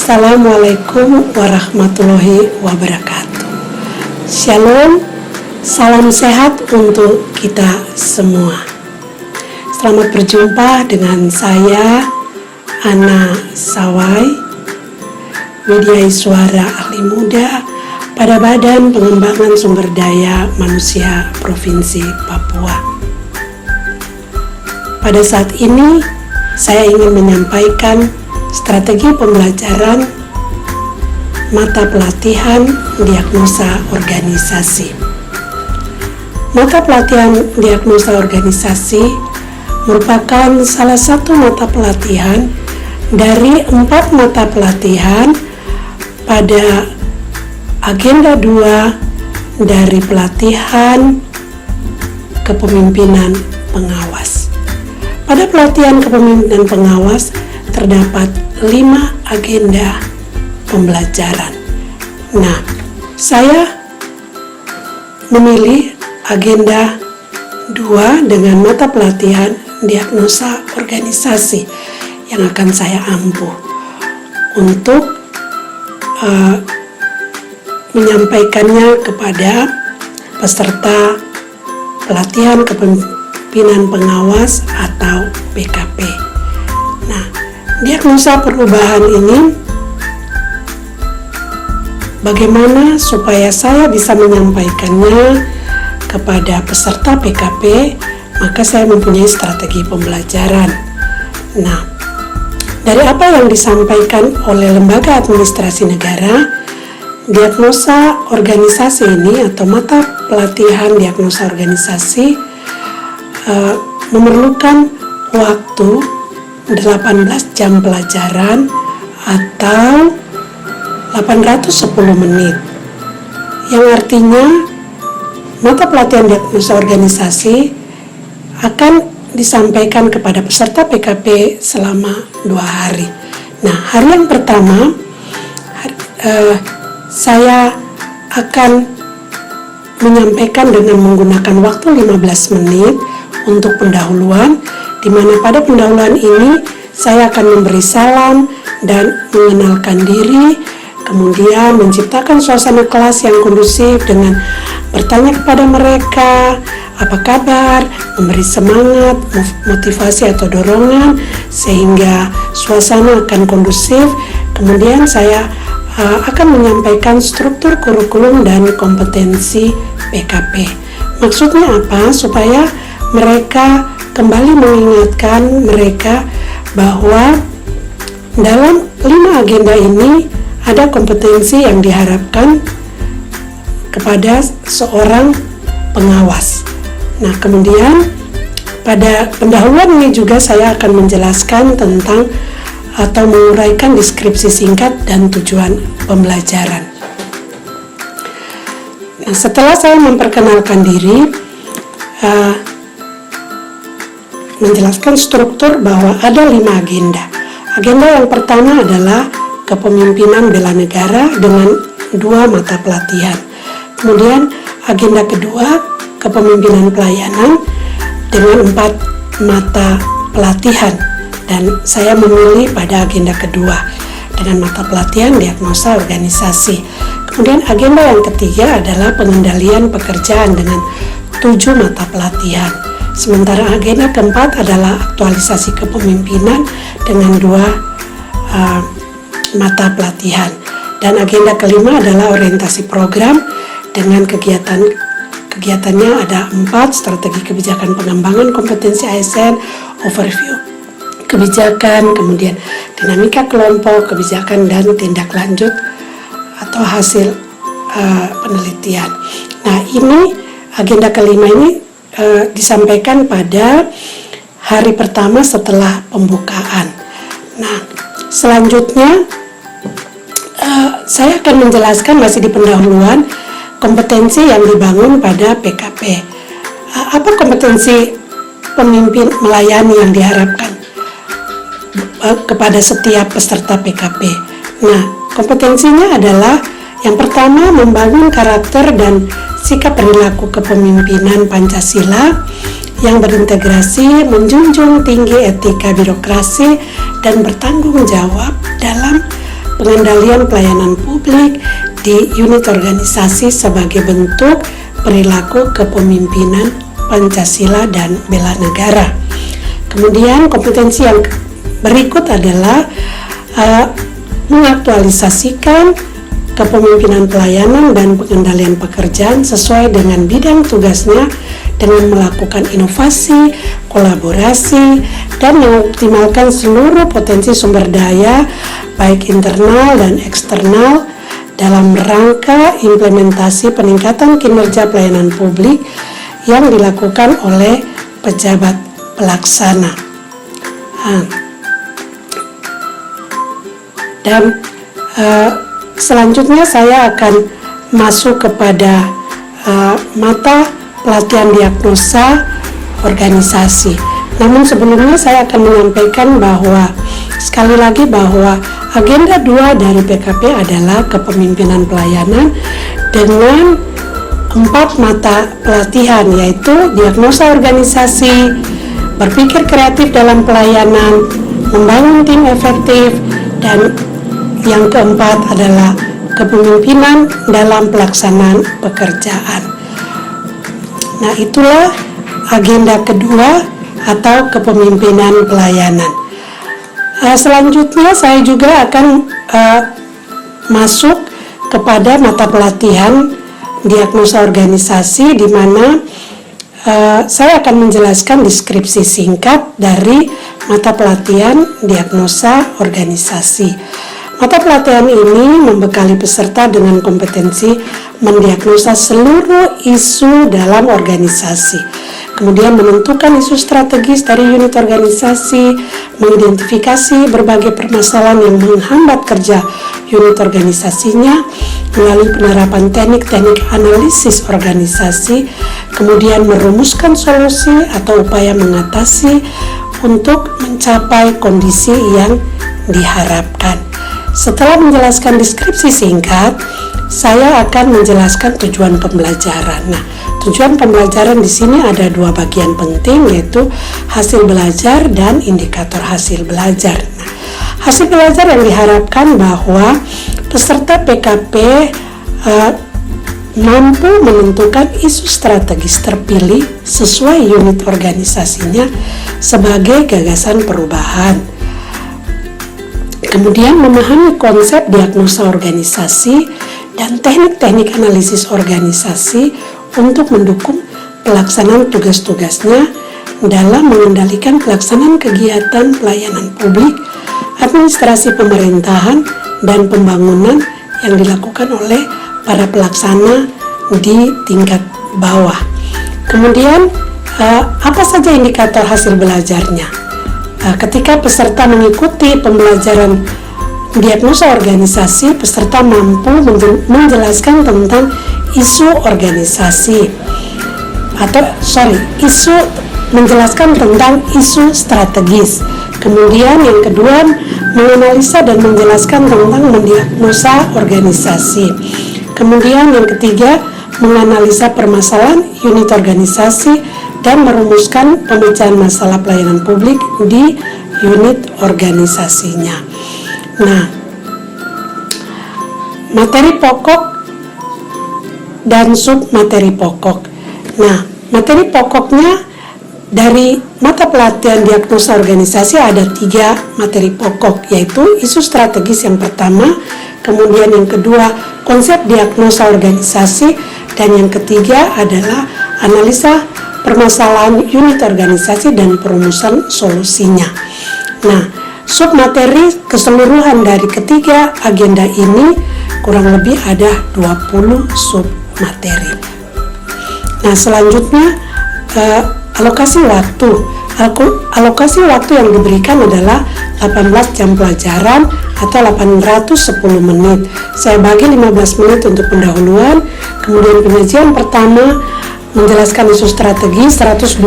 Assalamualaikum warahmatullahi wabarakatuh. Shalom, salam sehat untuk kita semua. Selamat berjumpa dengan saya, Ana Sawai, Widya Iswara Ahli Muda pada Badan Pengembangan Sumber Daya Manusia Provinsi Papua. Pada saat ini, saya ingin menyampaikan strategi pembelajaran mata pelatihan diagnosa organisasi. Mata pelatihan diagnosa organisasi merupakan salah satu mata pelatihan dari 4 mata pelatihan pada agenda 2 dari pelatihan kepemimpinan pengawas. Pada pelatihan kepemimpinan pengawas terdapat 5 agenda pembelajaran. Nah, saya memilih agenda 2 dengan mata pelatihan diagnosa organisasi yang akan saya ampuh untuk menyampaikannya kepada peserta pelatihan kepemimpinan pengawas atau PKP. Nah, diagnosa perubahan ini bagaimana supaya saya bisa menyampaikannya kepada peserta PKP, maka saya mempunyai strategi pembelajaran. Nah, dari apa yang disampaikan oleh Lembaga Administrasi Negara, diagnosa organisasi ini atau mata pelatihan diagnosa organisasi memerlukan waktu 18 jam pelajaran atau 810 menit, yang artinya mata pelatihan diagnosa organisasi akan disampaikan kepada peserta PKP selama 2 hari. Nah, hari yang pertama saya akan menyampaikan dengan menggunakan waktu 15 menit untuk pendahuluan, di mana pada pendahuluan ini saya akan memberi salam dan mengenalkan diri, kemudian menciptakan suasana kelas yang kondusif dengan bertanya kepada mereka apa kabar, memberi semangat, motivasi atau dorongan sehingga suasana akan kondusif. Kemudian saya akan menyampaikan struktur kurikulum dan kompetensi PKP. Maksudnya apa? Supaya mereka kembali mengingatkan mereka bahwa dalam 5 agenda ini ada kompetensi yang diharapkan kepada seorang pengawas. Nah, kemudian pada pendahuluan ini juga saya akan menjelaskan tentang atau menguraikan deskripsi singkat dan tujuan pembelajaran. Nah, setelah saya memperkenalkan diri, menjelaskan struktur bahwa ada 5 agenda. Agenda yang pertama adalah kepemimpinan bela negara dengan 2 mata pelatihan. Kemudian agenda kedua kepemimpinan pelayanan dengan 4 mata pelatihan, dan saya memilih pada agenda kedua dengan mata pelatihan diagnosa organisasi. Kemudian agenda yang ketiga adalah pengendalian pekerjaan dengan 7 mata pelatihan. Sementara agenda keempat adalah aktualisasi kepemimpinan dengan 2 mata pelatihan. Dan agenda kelima adalah orientasi program dengan kegiatannya ada 4, strategi kebijakan pengembangan kompetensi ASN, overview kebijakan, kemudian dinamika kelompok, kebijakan dan tindak lanjut atau hasil penelitian. Nah, ini agenda kelima ini disampaikan pada hari pertama setelah pembukaan. Nah, selanjutnya saya akan menjelaskan masih di pendahuluan kompetensi yang dibangun pada PKP. Apa kompetensi pemimpin melayani yang diharapkan kepada setiap peserta PKP? Nah, kompetensinya adalah yang pertama membangun karakter dan sikap perilaku kepemimpinan Pancasila yang berintegrasi, menjunjung tinggi etika birokrasi dan bertanggung jawab dalam pengendalian pelayanan publik di unit organisasi sebagai bentuk perilaku kepemimpinan Pancasila dan bela negara. Kemudian kompetensi yang berikut adalah mengaktualisasikan kepemimpinan pelayanan dan pengendalian pekerjaan sesuai dengan bidang tugasnya dengan melakukan inovasi, kolaborasi, dan mengoptimalkan seluruh potensi sumber daya baik internal dan eksternal dalam rangka implementasi peningkatan kinerja pelayanan publik yang dilakukan oleh pejabat pelaksana. Dan selanjutnya saya akan masuk kepada mata pelatihan diagnosa organisasi. Namun sebelumnya saya akan menyampaikan bahwa sekali lagi bahwa agenda 2 dari PKP adalah kepemimpinan pelayanan dengan 4 mata pelatihan, yaitu diagnosa organisasi, berpikir kreatif dalam pelayanan, membangun tim efektif, dan yang keempat adalah kepemimpinan dalam pelaksanaan pekerjaan. Nah, itulah agenda kedua atau kepemimpinan pelayanan. Selanjutnya saya juga akan masuk kepada mata pelatihan diagnosa organisasi, di mana saya akan menjelaskan deskripsi singkat dari mata pelatihan diagnosa organisasi. Mata pelatihan ini membekali peserta dengan kompetensi mendiagnosa seluruh isu dalam organisasi, kemudian menentukan isu strategis dari unit organisasi, mengidentifikasi berbagai permasalahan yang menghambat kerja unit organisasinya melalui penerapan teknik-teknik analisis organisasi, kemudian merumuskan solusi atau upaya mengatasi untuk mencapai kondisi yang diharapkan. Setelah menjelaskan deskripsi singkat, saya akan menjelaskan tujuan pembelajaran. Nah, tujuan pembelajaran di sini ada 2 bagian penting, yaitu hasil belajar dan indikator hasil belajar. Nah, hasil belajar yang diharapkan bahwa peserta PKP mampu menentukan isu strategis terpilih sesuai unit organisasinya sebagai gagasan perubahan. Kemudian memahami konsep diagnosa organisasi dan teknik-teknik analisis organisasi untuk mendukung pelaksanaan tugas-tugasnya dalam mengendalikan pelaksanaan kegiatan pelayanan publik, administrasi pemerintahan, dan pembangunan yang dilakukan oleh para pelaksana di tingkat bawah. Kemudian apa saja indikator hasil belajarnya? Ketika peserta mengikuti pembelajaran diagnosa organisasi, peserta mampu menjelaskan tentang isu organisasi menjelaskan tentang isu strategis. Kemudian yang kedua, menganalisa dan menjelaskan tentang mendiagnosa organisasi. Kemudian yang ketiga, menganalisa permasalahan unit organisasi dan merumuskan pemecahan masalah pelayanan publik di unit organisasinya. Nah, materi pokok dan submateri pokok. Nah, materi pokoknya dari mata pelatihan diagnosa organisasi ada 3 materi pokok, yaitu isu strategis yang pertama, kemudian yang kedua konsep diagnosa organisasi, dan yang ketiga adalah analisa permasalahan unit organisasi dan perumusan solusinya. Nah, submateri keseluruhan dari ketiga agenda ini kurang lebih ada 20 submateri. Nah, selanjutnya alokasi waktu. Alokasi waktu yang diberikan adalah 18 jam pelajaran atau 810 menit. Saya bagi 15 menit untuk pendahuluan, kemudian penyajian pertama menjelaskan isu strategi 120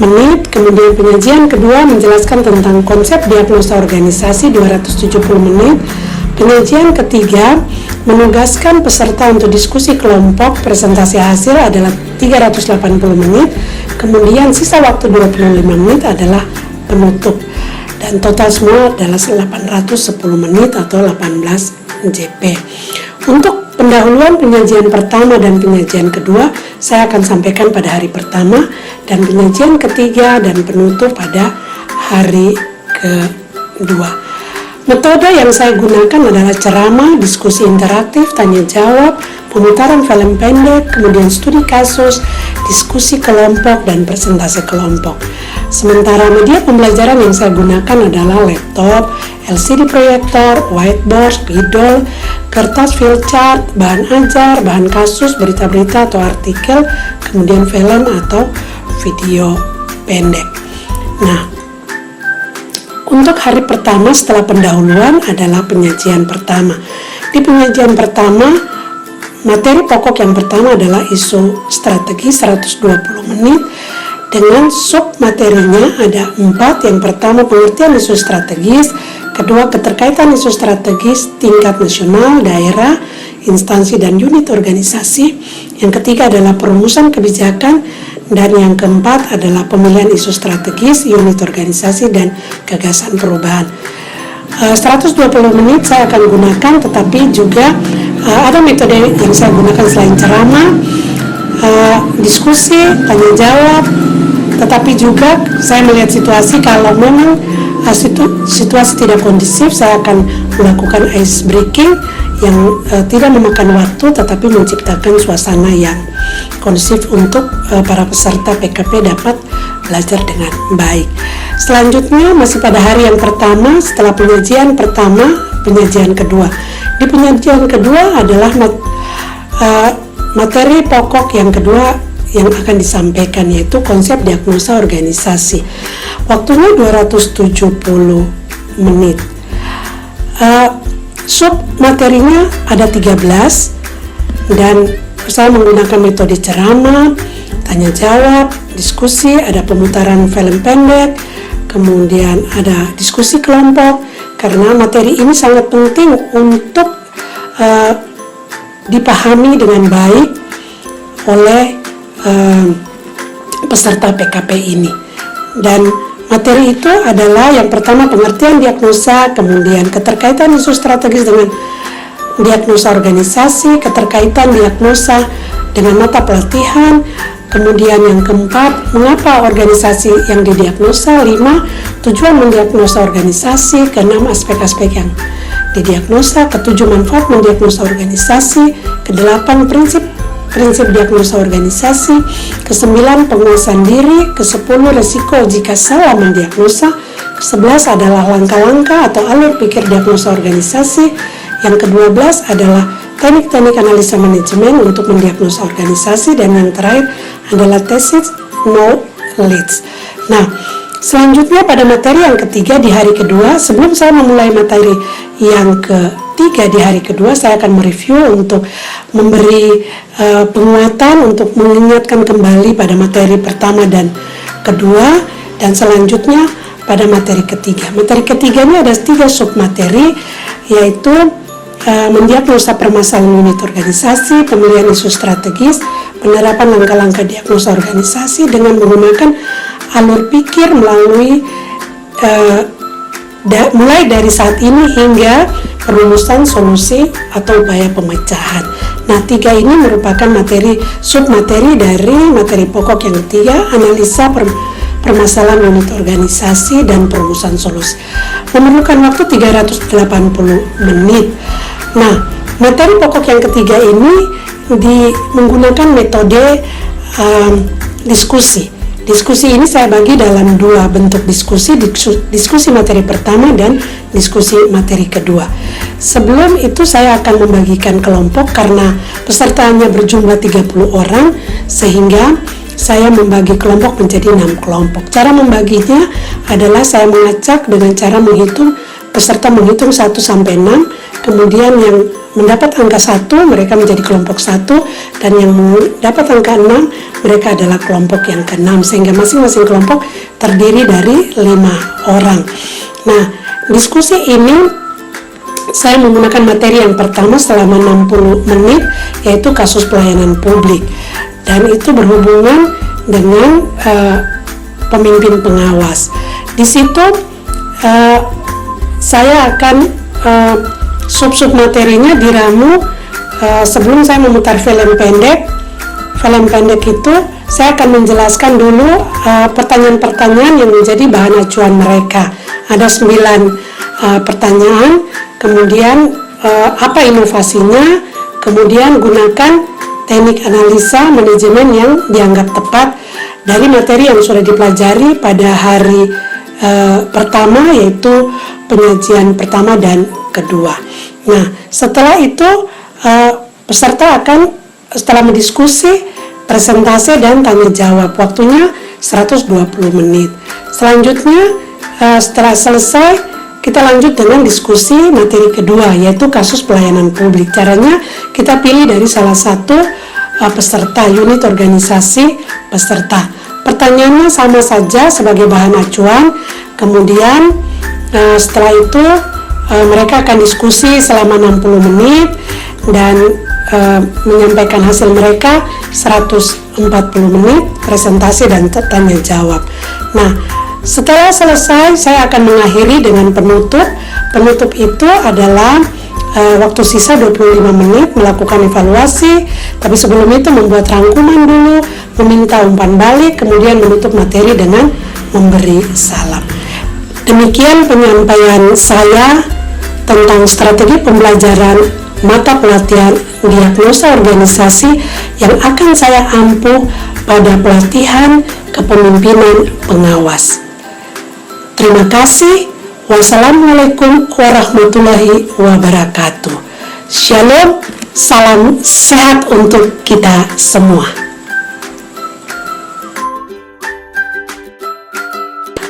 menit, kemudian penyajian kedua menjelaskan tentang konsep diagnosa organisasi 270 menit, penyajian ketiga menugaskan peserta untuk diskusi kelompok presentasi hasil adalah 380 menit, kemudian sisa waktu 25 menit adalah penutup. dan total semua adalah 810 menit atau 18 JP. Untuk pendahuluan penyajian pertama dan penyajian kedua saya akan sampaikan pada hari pertama, dan penyajian ketiga dan penutup pada hari kedua. Metode yang saya gunakan adalah ceramah, diskusi interaktif, tanya jawab, pemutaran film pendek, kemudian studi kasus, diskusi kelompok, dan presentasi kelompok. Sementara media pembelajaran yang saya gunakan adalah laptop, LCD proyektor, whiteboard, spidol, kertas flipchart, bahan ajar, bahan kasus, berita-berita atau artikel, kemudian film atau video pendek. Nah, untuk hari pertama setelah pendahuluan adalah penyajian pertama. Di penyajian pertama, materi pokok yang pertama adalah isu strategi 120 menit. Dengan sub materinya ada 4. Yang pertama pengertian isu strategis, kedua keterkaitan isu strategis tingkat nasional, daerah, instansi dan unit organisasi, yang ketiga adalah perumusan kebijakan, dan yang keempat adalah pemilihan isu strategis, unit organisasi dan gagasan perubahan. 120 menit saya akan gunakan, tetapi juga ada metode yang saya gunakan selain ceramah, diskusi, tanya jawab, tetapi juga saya melihat situasi, kalau memang situasi tidak kondusif, saya akan melakukan ice breaking yang tidak memakan waktu tetapi menciptakan suasana yang kondusif untuk para peserta PKP dapat belajar dengan baik. Selanjutnya masih pada hari yang pertama setelah penyajian pertama, penyajian kedua. Di penyajian kedua adalah materi pokok yang kedua yang akan disampaikan, yaitu konsep diagnosa organisasi. Waktunya 270 menit. Sub materinya ada 13, dan saya menggunakan metode ceramah, tanya jawab, diskusi, ada pemutaran film pendek, kemudian ada diskusi kelompok, karena materi ini sangat penting untuk dipahami dengan baik oleh peserta PKP ini. Dan materi itu adalah yang pertama pengertian diagnosa, kemudian keterkaitan isu strategis dengan diagnosa organisasi, keterkaitan diagnosa dengan mata pelatihan, kemudian yang keempat mengapa organisasi yang didiagnosa, 5 tujuan mendiagnosa organisasi, ke-6 aspek-aspek yang didiagnosa, ke-7 manfaat mendiagnosa organisasi, ke-8 prinsip diagnosa organisasi, ke-9 penguasaan diri, ke-10 resiko jika salah mendiagnosa, ke-11 adalah langkah-langkah atau alur pikir diagnosa organisasi, yang ke-12 adalah teknik-teknik analisa manajemen untuk mendiagnosa organisasi, dan yang terakhir adalah tesis knowledge. Nah, selanjutnya pada materi yang ketiga di hari kedua, sebelum saya memulai materi yang ketiga di hari kedua, saya akan mereview untuk memberi penguatan, untuk mengingatkan kembali pada materi pertama dan kedua, dan selanjutnya pada materi ketiga. Materi ketiga ini ada 3 submateri, yaitu mendiagnosa permasalahan unit organisasi, pemilihan isu strategis, penerapan langkah-langkah diagnosa organisasi dengan menggunakan alur pikir melalui mulai dari saat ini hingga perumusan solusi atau upaya pemecahan. Nah, 3 ini merupakan submateri dari materi pokok yang ketiga, analisa permasalahan unit organisasi dan perumusan solusi. Memerlukan waktu 380 menit. Nah, materi pokok yang ketiga ini menggunakan metode diskusi. Diskusi ini saya bagi dalam 2 bentuk diskusi materi pertama dan diskusi materi kedua. Sebelum itu saya akan membagikan kelompok karena pesertanya berjumlah 30 orang, sehingga saya membagi kelompok menjadi 6 kelompok. Cara membaginya adalah saya mengacak dengan cara menghitung, peserta menghitung 1 sampai 6, kemudian yang mendapat angka 1 mereka menjadi kelompok 1, dan yang mendapat angka 6 mereka adalah kelompok yang ke-6, sehingga masing-masing kelompok terdiri dari 5 orang. Nah, diskusi ini saya menggunakan materi yang pertama selama 60 menit, yaitu kasus pelayanan publik, dan itu berhubungan dengan pemimpin pengawas. Di situ saya akan sub-sub materinya diramu sebelum saya memutar film pendek. Film pendek itu saya akan menjelaskan dulu pertanyaan-pertanyaan yang menjadi bahan acuan mereka. Ada 9 pertanyaan, kemudian apa inovasinya, kemudian gunakan teknik analisa manajemen yang dianggap tepat dari materi yang sudah dipelajari pada hari pertama, yaitu penyajian pertama dan kedua. Nah, setelah itu peserta akan setelah mendiskusi, presentasi dan tanya jawab. Waktunya 120 menit. Selanjutnya setelah selesai, kita lanjut dengan diskusi materi kedua, yaitu kasus pelayanan publik. Caranya kita pilih dari salah satu peserta, unit organisasi peserta. Pertanyaannya sama saja sebagai bahan acuan. Kemudian setelah itu mereka akan diskusi selama 60 menit dan menyampaikan hasil mereka 140 menit presentasi dan tanya jawab. Nah, setelah selesai saya akan mengakhiri dengan penutup. Penutup itu adalah waktu sisa 25 menit melakukan evaluasi, tapi sebelum itu membuat rangkuman dulu, meminta umpan balik, kemudian menutup materi dengan memberi salam. Demikian penyampaian saya tentang strategi pembelajaran mata pelatihan diagnosa organisasi yang akan saya ampuh pada pelatihan kepemimpinan pengawas. Terima kasih. Wassalamualaikum warahmatullahi wabarakatuh. Shalom, salam sehat untuk kita semua.